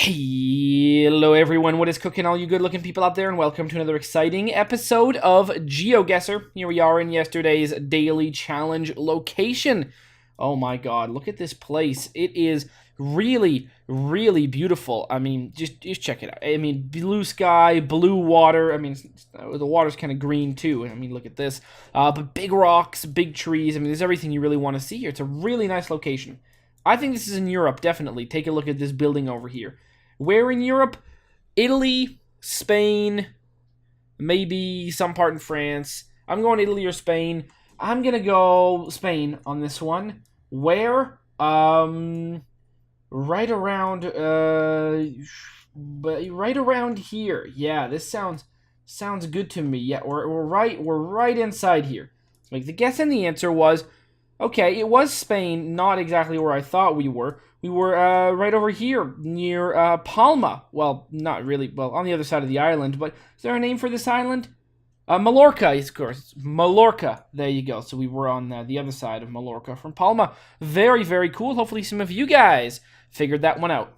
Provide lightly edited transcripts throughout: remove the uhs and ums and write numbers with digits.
Hello everyone, what is cooking, all you good looking people out there, and welcome to another exciting episode of GeoGuessr. Here we are in yesterday's daily challenge location. Oh my god, look at this place. It is really beautiful. I mean, just check it out. I mean, blue sky, blue water. I mean, the water's kind of green too. I mean, look at this. But big rocks, big trees. I mean, there's everything you really want to see here. It's a really nice location. I think this is in Europe, definitely. Take a look at this building over here. Where in Europe? Italy, Spain, maybe some part in France. I'm going Italy or Spain. I'm going to go Spain on this one. Where? Right around, right around here. Yeah, this sounds good to me. Yeah, we're right inside here. Like, the guess and the answer was, okay, it was Spain, not exactly where I thought we were. We were right over here near Palma. Well, not really. Well, on the other side of the island. But is there a name for this island? Mallorca, of course. Mallorca. There you go. So we were on the other side of Mallorca from Palma. Very cool. Hopefully some of you guys figured that one out.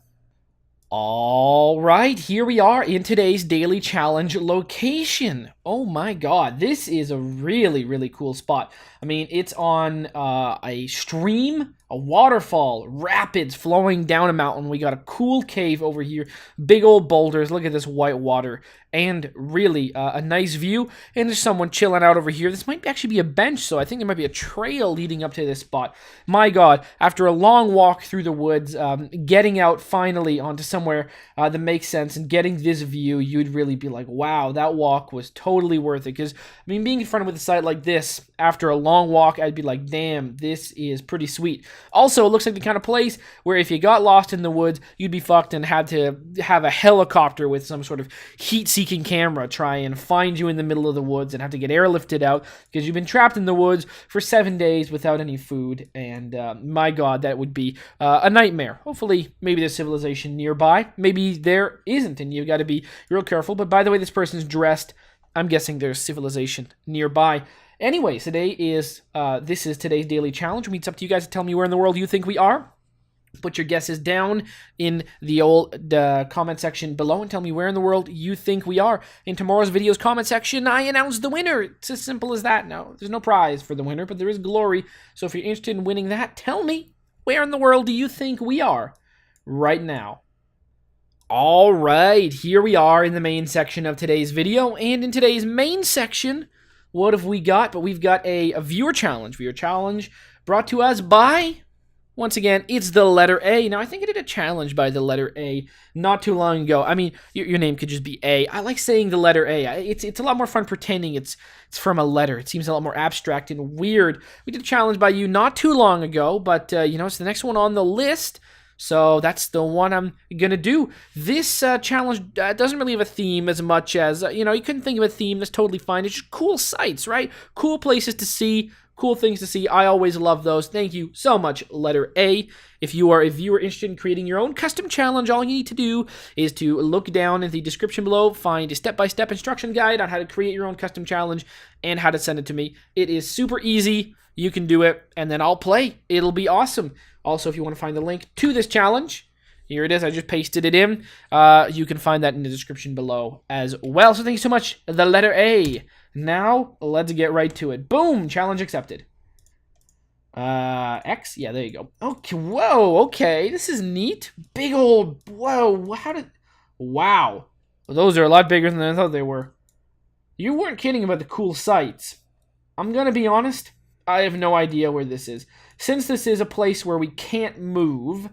All right, here we are in today's daily challenge location. Oh my god, this is a really cool spot. I mean, it's on a stream, a waterfall, rapids flowing down a mountain. We got a cool cave over here, big old boulders. Look at this white water, and really a nice view. And there's someone chilling out over here. This might actually be a bench, so I think there might be a trail leading up to this spot. My god, after a long walk through the woods, getting out finally onto somewhere that makes sense and getting this view, you'd really be like, wow, that walk was totally worth it. Because, I mean, being confronted with a site like this after a long walk, I'd be like, damn, this is pretty sweet. Also, it looks like the kind of place where if you got lost in the woods, you'd be fucked and had to have a helicopter with some sort of heat-seeking camera try and find you in the middle of the woods and have to get airlifted out because you've been trapped in the woods for 7 days without any food. And my god, that would be a nightmare. Hopefully, maybe there's civilization nearby. Maybe there isn't, and you've got to be real careful. But by the way this person's dressed, I'm guessing there's civilization nearby. Anyways, this is today's daily challenge. It's up to you guys to tell me where in the world you think we are. Put your guesses down in the old comment section below and tell me where in the world you think we are. In tomorrow's video's comment section, I announce the winner. It's as simple as that. No, there's no prize for the winner, but there is glory. So if you're interested in winning that, tell me where in the world do you think we are right now. All right, here we are in the main section of today's video, and in today's main section, what have we got? But we've got a viewer challenge. Viewer challenge brought to us by, once again, it's the letter A. Now, I think I did a challenge by the letter A not too long ago. I mean, your name could just be A. I like saying the letter A. It's a lot more fun pretending it's from a letter. It seems a lot more abstract and weird. We did a challenge by you not too long ago, but, it's the next one on the list. So that's the one I'm going to do. This challenge doesn't really have a theme as much as, you couldn't think of a theme. That's totally fine. It's just cool sights, right? Cool places to see, cool things to see. I always love those. Thank you so much, letter A. If you are a viewer interested in creating your own custom challenge, all you need to do is to look down in the description below, find a step-by-step instruction guide on how to create your own custom challenge and how to send it to me. It is super easy. You can do it, and then I'll play. It'll be awesome. Also, if you want to find the link to this challenge, here it is. I just pasted it in. You can find that in the description below as well. So thank you so much, the letter A. Now, let's get right to it. Boom! Challenge accepted. X? Yeah, there you go. Okay, whoa, okay. This is neat. Big old, whoa, wow. Those are a lot bigger than I thought they were. You weren't kidding about the cool sights. I'm gonna be honest, I have no idea where this is. Since this is a place where we can't move,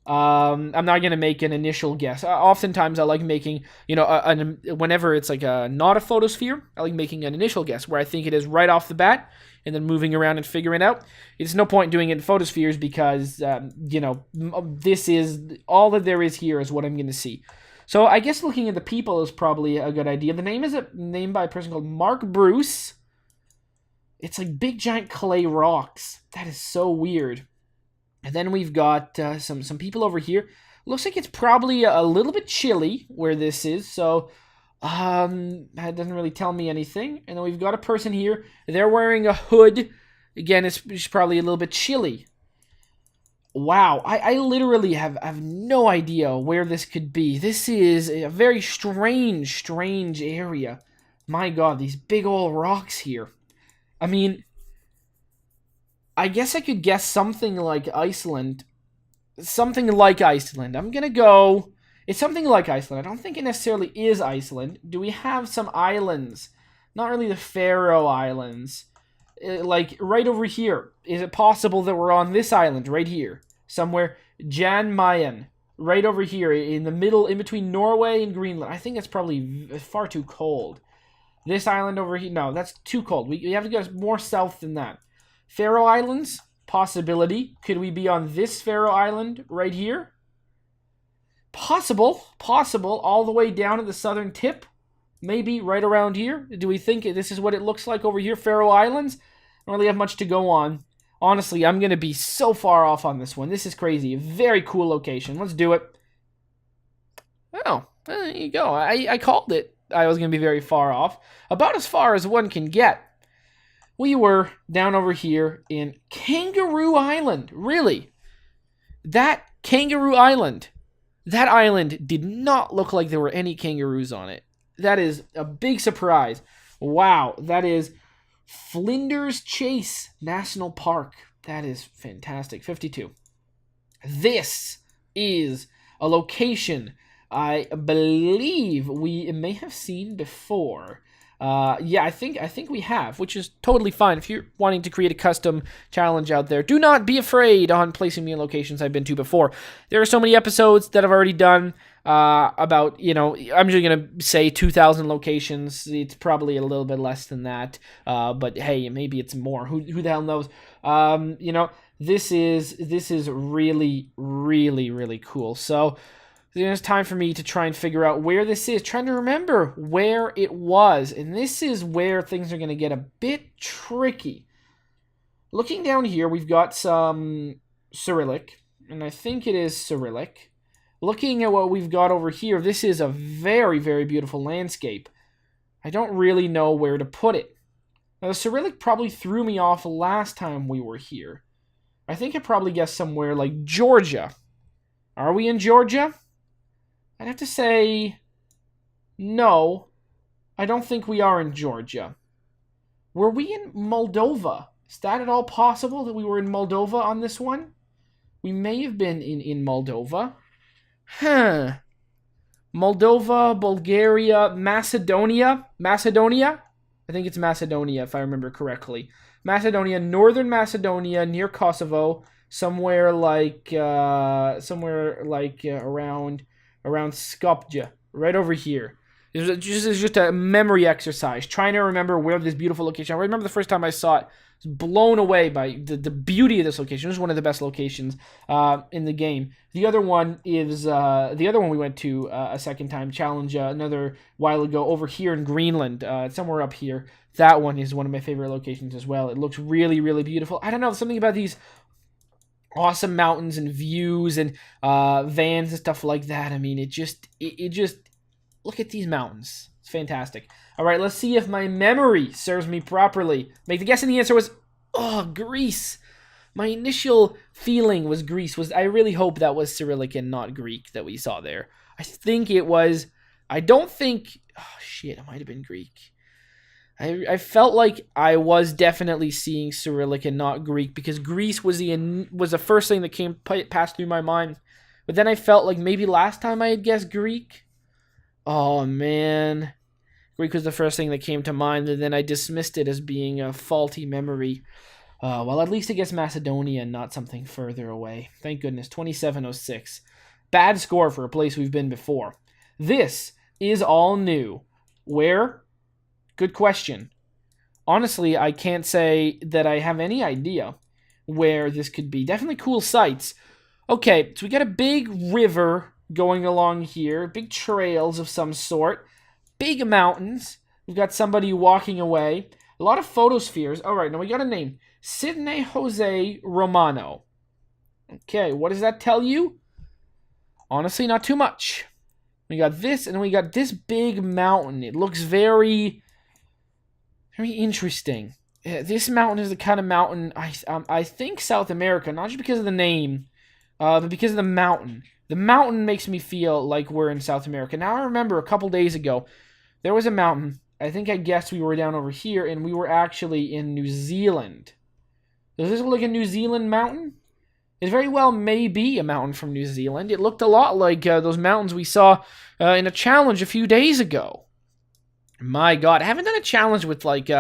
I'm not going to make an initial guess. Oftentimes I like making, whenever it's like not a photosphere, I like making an initial guess where I think it is right off the bat and then moving around and figuring it out. It's no point doing it in photospheres because, this is, all that there is here is what I'm going to see. So I guess looking at the people is probably a good idea. The name is a name by a person called Mark Bruce. It's like big giant clay rocks. That is so weird. And then we've got some people over here. Looks like it's probably a little bit chilly where this is. So that doesn't really tell me anything. And then we've got a person here. They're wearing a hood. Again, it's probably a little bit chilly. Wow, I literally have no idea where this could be. This is a very strange area. My god, these big old rocks here. I mean, I guess I could guess something like Iceland. Something like Iceland. I'm gonna go... It's something like Iceland. I don't think it necessarily is Iceland. Do we have some islands? Not really the Faroe Islands. Like, right over here. Is it possible that we're on this island right here? Somewhere. Jan Mayen. Right over here. In the middle, in between Norway and Greenland. I think that's probably far too cold. This island over here. No, that's too cold. We have to go more south than that. Faroe Islands. Possibility. Could we be on this Faroe Island right here? Possible. All the way down at the southern tip. Maybe right around here. Do we think this is what it looks like over here? Faroe Islands? I don't really have much to go on. Honestly, I'm going to be so far off on this one. This is crazy. A very cool location. Let's do it. Oh, there you go. I called it. I was going to be very far off. About as far as one can get. We were down over here in Kangaroo Island. Really? That Kangaroo Island. That island did not look like there were any kangaroos on it. That is a big surprise. Wow, that is Flinders Chase National Park. That is fantastic. 52. This is a location I believe we may have seen before. Yeah, I think we have, which is totally fine. If you're wanting to create a custom challenge out there, do not be afraid on placing me in locations I've been to before. There are so many episodes that I've already done about, I'm just going to say 2,000 locations. It's probably a little bit less than that, but hey, maybe it's more. Who the hell knows? This is really, really, really cool. So it's time for me to try and figure out where this is. Trying to remember where it was. And this is where things are going to get a bit tricky. Looking down here, we've got some Cyrillic. And I think it is Cyrillic. Looking at what we've got over here, this is a very, very beautiful landscape. I don't really know where to put it. Now, the Cyrillic probably threw me off last time we were here. I think I probably guessed somewhere like Georgia. Are we in Georgia? I'd have to say, no, I don't think we are in Georgia. Were we in Moldova? Is that at all possible that we were in Moldova on this one? We may have been in Moldova. Huh. Moldova, Bulgaria, Macedonia? Macedonia? I think it's Macedonia, if I remember correctly. Macedonia, Northern Macedonia, near Kosovo, somewhere like around Skopje, right over here. It's just a memory exercise, trying to remember where this beautiful location. I remember the first time I saw it, I was blown away by the beauty of this location. It was one of the best locations in the game. The other one is the other one we went to a second time, challenge another while ago over here in Greenland, somewhere up here. That one is one of my favorite locations as well. It looks really, really beautiful. I don't know, something about these awesome mountains and views and vans and stuff like that. I mean, it just look at these mountains. It's fantastic. All right, let's see if my memory serves me properly. Make the guess, and the answer was Greece. My initial feeling was Greece. I really hope that was Cyrillic and not Greek that we saw there. I think it was. I don't think. Oh shit! It might have been Greek. I felt like I was definitely seeing Cyrillic and not Greek, because Greece was the first thing that passed through my mind. But then I felt like maybe last time I had guessed Greek. Oh man, Greek was the first thing that came to mind, and then I dismissed it as being a faulty memory. Well, at least I guess Macedonia and not something further away. Thank goodness. 2706. Bad score for a place we've been before. This is all new. Where? Good question. Honestly, I can't say that I have any idea where this could be. Definitely cool sights. Okay, so we got a big river going along here. Big trails of some sort. Big mountains. We've got somebody walking away. A lot of photospheres. All right, now we got a name. Sidney Jose Romano. Okay, what does that tell you? Honestly, not too much. We got this, and we got this big mountain. It looks very interesting. This mountain is the kind of mountain, I think South America, not just because of the name, but because of the mountain. The mountain makes me feel like we're in South America. Now, I remember a couple days ago, there was a mountain. I think I guessed we were down over here, and we were actually in New Zealand. Does this look like a New Zealand mountain? It very well may be a mountain from New Zealand. It looked a lot like those mountains we saw in a challenge a few days ago. My God, I haven't done a challenge with like...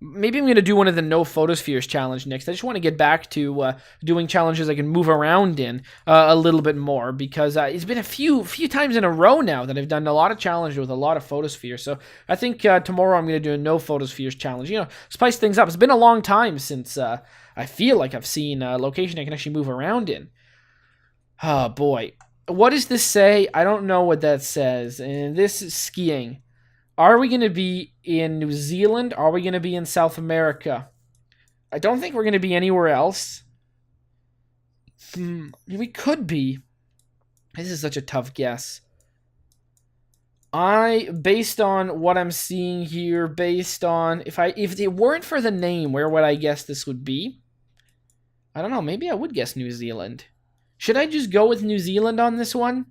maybe I'm going to do one of the no photospheres challenge next. I just want to get back to doing challenges I can move around in a little bit more, because it's been a few times in a row now that I've done a lot of challenges with a lot of photospheres. So I think tomorrow I'm going to do a no photospheres challenge. You know, spice things up. It's been a long time since I feel like I've seen a location I can actually move around in. Oh boy. What does this say? I don't know what that says. And this is skiing. Are we going to be in New Zealand? Are we going to be in South America? I don't think we're going to be anywhere else. We could be. This is such a tough guess. Based on what I'm seeing here, based on if it weren't for the name, where would I guess this would be? I don't know. Maybe I would guess New Zealand. Should I just go with New Zealand on this one?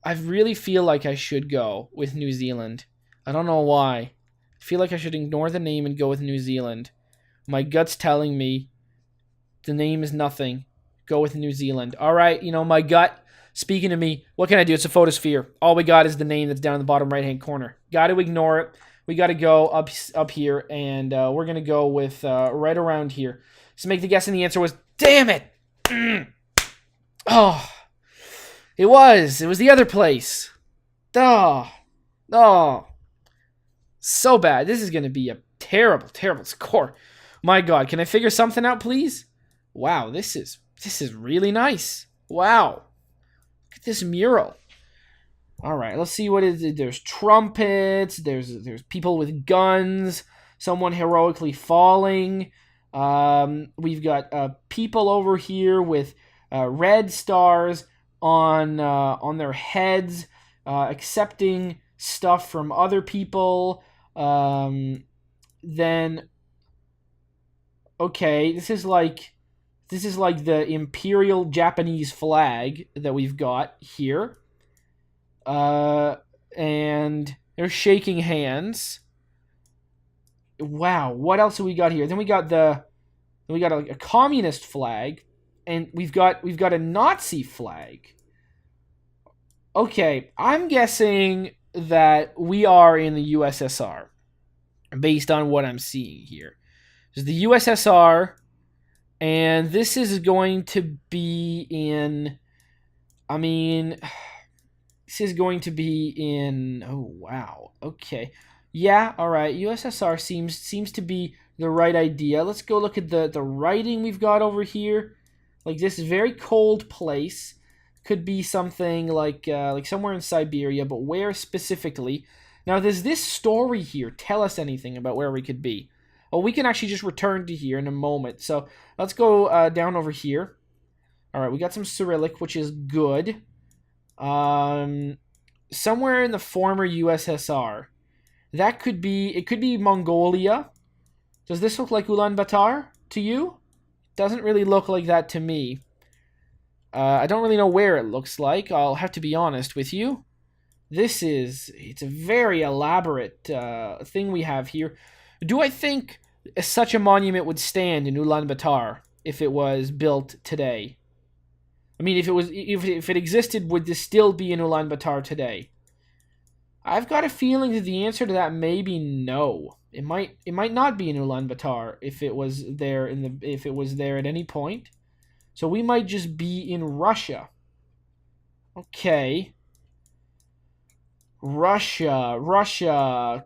I really feel like I should go with New Zealand. I don't know why. I feel like I should ignore the name and go with New Zealand. My gut's telling me the name is nothing. Go with New Zealand. All right, you know, my gut speaking to me. What can I do? It's a photosphere. All we got is the name that's down in the bottom right-hand corner. Got to ignore it. We got to go up here, and we're going to go with right around here. So make the guess, and the answer was, damn it! Oh... It was the other place. Oh. So bad. This is going to be a terrible, terrible score. My God, can I figure something out, please? Wow, this is really nice. Wow. Look at this mural. All right, let's see what is it. There's trumpets, there's people with guns, someone heroically falling. We've got people over here with red stars on their heads, accepting stuff from other people. Then, okay, this is like the Imperial Japanese flag that we've got here. And they're shaking hands. Wow, what else have we got here? Then we got a communist flag. And we've got a Nazi flag. Okay, I'm guessing that we are in the USSR, based on what I'm seeing here. There's the USSR, and this is going to be in... I mean, this is going to be in... Oh, wow. Okay. Yeah, all right. USSR seems to be the right idea. Let's go look at the writing we've got over here. Like, this very cold place. Could be something like somewhere in Siberia, but where specifically? Now, does this story here tell us anything about where we could be? Well, we can actually just return to here in a moment. So let's go down over here. All right, we got some Cyrillic, which is good. Somewhere in the former USSR. That could be, it could be Mongolia. Does this look like Ulaanbaatar to you? Doesn't really look like that to me. I don't really know where it looks like. I'll have to be honest with you. It's a very elaborate thing we have here. Do I think such a monument would stand in Ulaanbaatar if it was built today? I mean, if it existed, would this still be in Ulaanbaatar today? I've got a feeling that the answer to that may be no. It might not be in Ulaanbaatar if it was there at any point. So we might just be in Russia. Okay. Russia.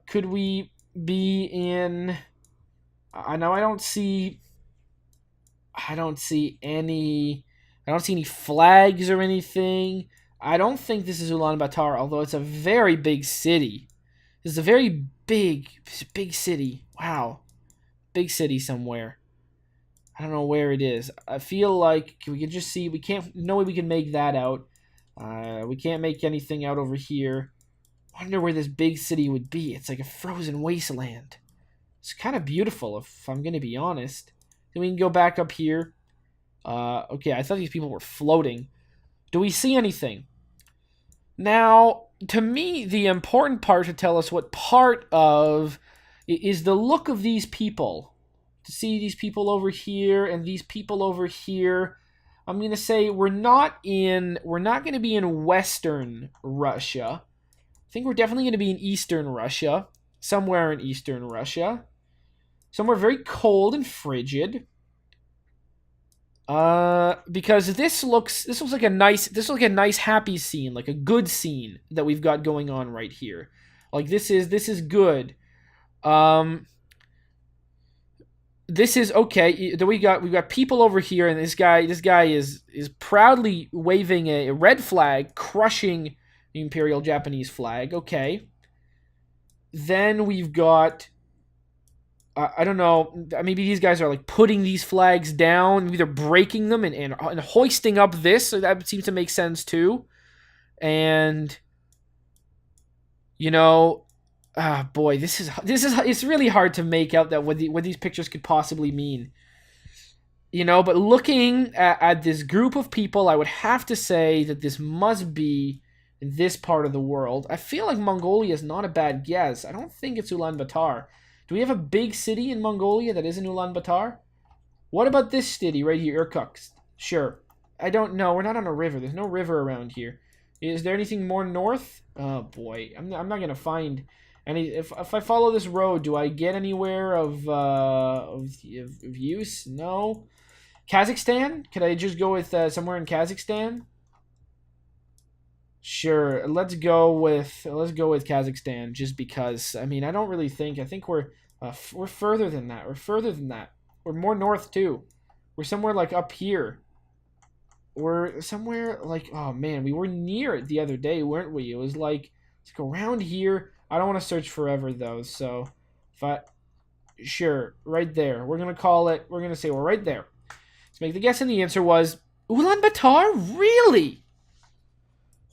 Could we be in... I know I don't see any flags or anything. I don't think this is Ulaanbaatar, although it's a very big city. This is a very big city. Wow. Big city somewhere. I don't know where it is. I feel like we can just see. No way we can make that out. We can't make anything out over here. I wonder where this big city would be. It's like a frozen wasteland. It's kind of beautiful, if I'm going to be honest. Then we can go back up here. Okay, I thought these people were floating. Do we see anything? Now, to me, the important part to tell us what part of is the look of these people. To see these people over here and these people over here. I'm going to say we're not going to be in Western Russia. I think we're definitely going to be in Eastern Russia. Somewhere in Eastern Russia. Somewhere very cold and frigid. Because this looks like a nice happy scene, like a good scene that we've got going on right here. Like this is good. This is okay. We've got people over here, and this guy is proudly waving a red flag, crushing the Imperial Japanese flag. Okay. Then we've got I don't know, maybe these guys are like putting these flags down, maybe they're breaking them and hoisting up this, so that seems to make sense too. And you know, boy, this is it's really hard to make out that what these pictures could possibly mean. You know, but looking at this group of people, I would have to say that this must be in this part of the world. I feel like Mongolia is not a bad guess. I don't think it's Ulaanbaatar. Do we have a big city in Mongolia that isn't Ulaanbaatar? What about this city right here, Irkutsk? Sure. I don't know. We're not on a river. There's no river around here. Is there anything more north? Oh, boy. I'm not going to find any. If I follow this road, do I get anywhere of use? No. Kazakhstan? Could I just go with somewhere in Kazakhstan? Sure, let's go with Kazakhstan just because. I mean, I don't really think. I think we're further than that. We're further than that. We're more north too. We're somewhere like up here. We're somewhere like, oh man, we were near it the other day, weren't we? It was like it's like around here. I don't want to search forever though. So, sure, right there. We're gonna call it. We're gonna say we're right there. Let's make the guess, and the answer was Ulaanbaatar. Really?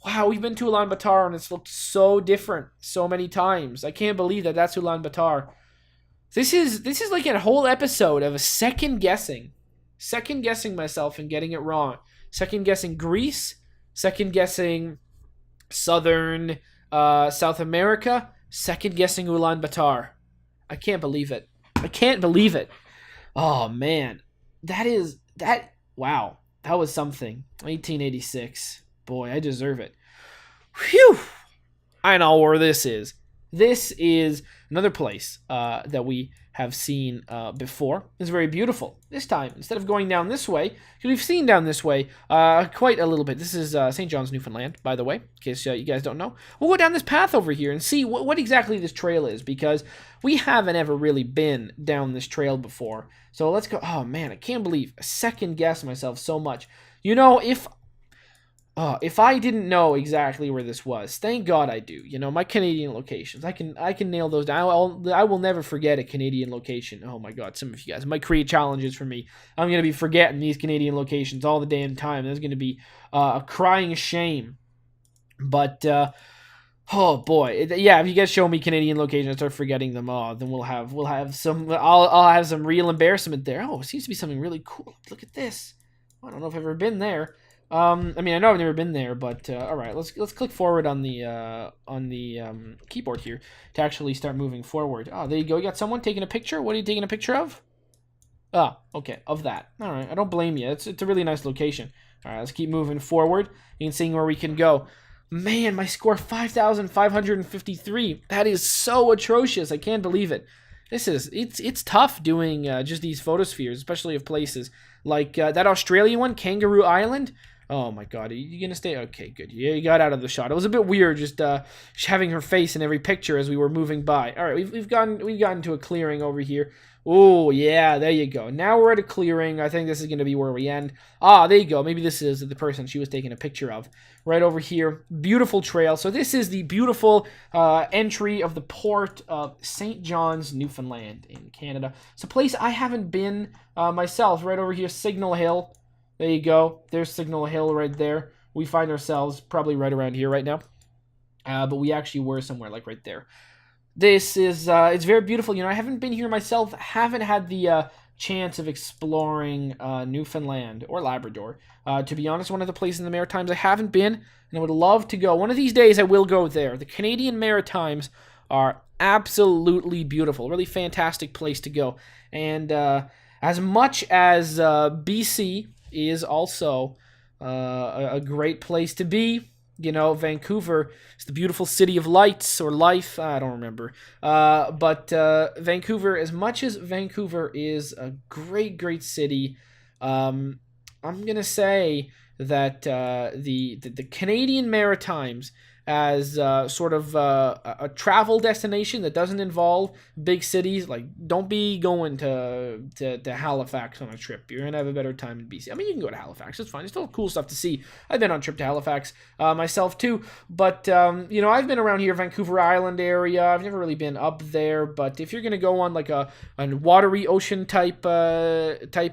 Wow, we've been to Ulaanbaatar and it's looked so different so many times. I can't believe that that's Ulaanbaatar. This is like a whole episode of a second guessing myself and getting it wrong. Second guessing Greece, second guessing Southern South America, second guessing Ulaanbaatar. I can't believe it. I can't believe it. Oh man, wow, that was something. 1886. Boy, I deserve it. Phew! I know where this is. This is another place that we have seen before. It's very beautiful. This time, instead of going down this way, because we've seen down this way quite a little bit. This is St. John's, Newfoundland, by the way, in case you guys don't know. We'll go down this path over here and see what exactly this trail is, because we haven't ever really been down this trail before. So let's go. Oh, man, I can't believe I second guess myself so much. You know, if I didn't know exactly where this was, thank God I do. You know, my Canadian locations, I can nail those down. I will never forget a Canadian location. Oh my God, some of you guys might create challenges for me. I'm gonna be forgetting these Canadian locations all the damn time. That's gonna be a crying shame. But oh boy, yeah. If you guys show me Canadian locations, and start forgetting them. Oh, then we'll have some. I'll have some real embarrassment there. Oh, it seems to be something really cool. Look at this. I don't know if I've ever been there. I mean, I know I've never been there, but all right, let's click forward on the keyboard here to actually start moving forward. Oh, there you go. You got someone taking a picture. What are you taking a picture of? Ah, okay, of that. All right, I don't blame you. It's a really nice location. All right, let's keep moving forward and seeing where we can go. Man, my score 5,553. That is so atrocious. I can't believe it. It's tough doing just these photospheres, especially of places like that Australian one, Kangaroo Island. Oh my God, are you gonna stay? Okay, good. Yeah, you got out of the shot. It was a bit weird just having her face in every picture as we were moving by. All right, we've gotten to a clearing over here. Oh yeah, there you go. Now we're at a clearing. I think this is gonna be where we end. Ah, there you go. Maybe this is the person she was taking a picture of. Right over here, beautiful trail. So this is the beautiful entry of the port of St. John's, Newfoundland in Canada. It's a place I haven't been myself. Right over here, Signal Hill. There you go. There's Signal Hill right there. We find ourselves probably right around here right now. But we actually were somewhere like right there. This is, it's very beautiful. You know, I haven't been here myself. Haven't had the chance of exploring Newfoundland or Labrador. To be honest, one of the places in the Maritimes I haven't been, and I would love to go. One of these days I will go there. The Canadian Maritimes are absolutely beautiful. Really fantastic place to go. And as much as BC is also a great place to be, you know, Vancouver is the beautiful city of lights or life. I don't remember. But Vancouver, as much as Vancouver is a great, great city, I'm going to say that the Canadian Maritimes as sort of a travel destination that doesn't involve big cities. Like, don't be going to Halifax on a trip. You're going to have a better time in BC. I mean, you can go to Halifax. It's fine. There's still cool stuff to see. I've been on a trip to Halifax myself too. But, you know, I've been around here, Vancouver Island area. I've never really been up there. But if you're going to go on like a watery ocean type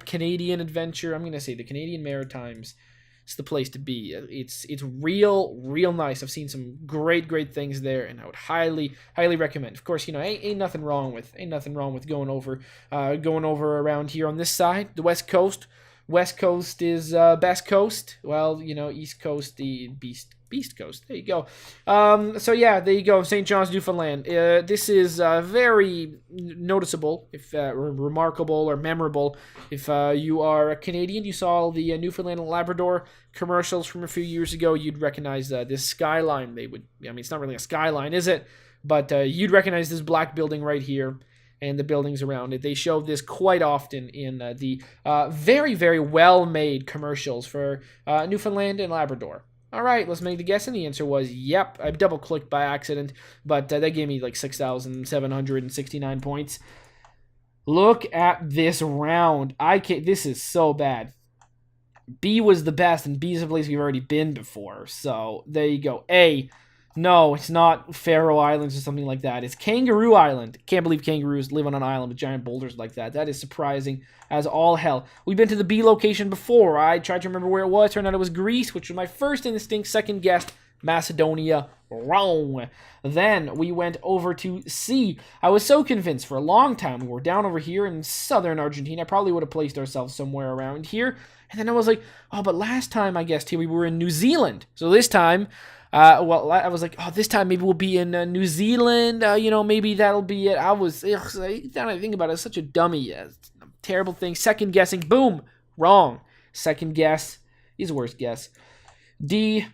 Canadian adventure, I'm going to say the Canadian Maritimes. It's the place to be. It's real nice. I've seen some great things there, and I would highly recommend. Of course, you know, ain't nothing wrong with going over around here on this side, the West Coast. West Coast is best coast. Well, you know, East Coast, the Beast Coast. There you go. So yeah, there you go. St. John's, Newfoundland. This is very noticeable, if remarkable or memorable. If you are a Canadian, you saw the Newfoundland and Labrador commercials from a few years ago, you'd recognize this skyline. I mean, it's not really a skyline, is it? But you'd recognize this black building right here and the buildings around it. They show this quite often in the very well-made commercials for Newfoundland and Labrador. All right, let's make the guess, and the answer was yep. I double-clicked by accident, but that gave me like 6,769 points. Look at this round. This is so bad. B was the best, and B is a place we've already been before. So there you go. A. No, it's not Faroe Islands or something like that. It's Kangaroo Island. Can't believe kangaroos live on an island with giant boulders like that. That is surprising as all hell. We've been to the B location before. I tried to remember where it was. Turned out it was Greece, which was my first instinct. Second guess, Macedonia. Wrong. Then we went over to C. I was so convinced for a long time we were down over here in southern Argentina. I probably would have placed ourselves somewhere around here. And then I was like, oh, but last time I guessed here we were in New Zealand. So this time... well, I was like, oh, this time maybe we'll be in New Zealand. You know, maybe that'll be it. Now that I think about it, it's such a dummy. Terrible thing. Second guessing. Boom. Wrong. Second guess is worst guess. D.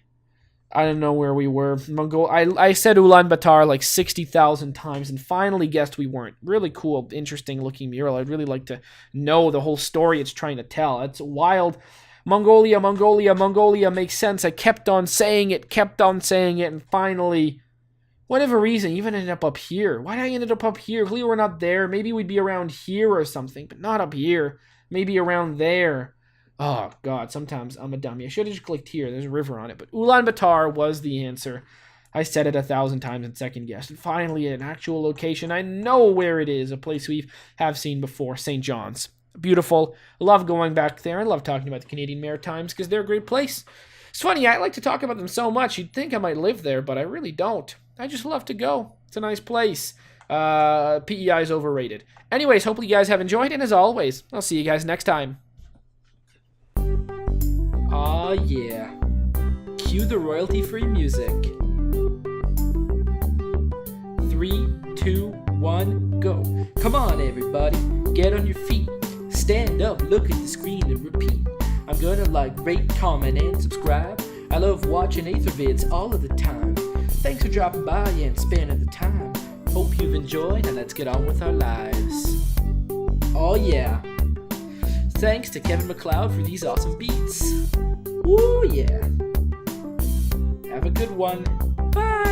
I don't know where we were. I said Ulaanbaatar like 60,000 times and finally guessed we weren't. Really cool, interesting looking mural. I'd really like to know the whole story it's trying to tell. It's wild. Mongolia makes sense. I kept on saying it, and finally, whatever reason, even ended up here. Why did I end up here? Clearly we're not there. Maybe we'd be around here or something, but not up here. Maybe around there. Oh, God, sometimes I'm a dummy. I should have just clicked here. There's a river on it, but Ulaanbaatar was the answer. I said it 1,000 times and second guessed. And finally, an actual location. I know where it is, a place we have seen before, St. John's. Beautiful. Love going back there. I love talking about the Canadian Maritimes because they're a great place. It's funny, I like to talk about them so much. You'd think I might live there, but I really don't. I just love to go. It's a nice place. PEI is overrated. Anyways, hopefully you guys have enjoyed, and as always, I'll see you guys next time. Aw, yeah. Cue the royalty-free music. 3, 2, 1, go. Come on, everybody. Get on your feet. Stand up, look at the screen, and repeat. I'm gonna like, rate, comment, and subscribe. I love watching Ather vids all of the time. Thanks for dropping by and spending the time. Hope you've enjoyed, and let's get on with our lives. Oh yeah. Thanks to Kevin MacLeod for these awesome beats. Woo yeah. Have a good one. Bye.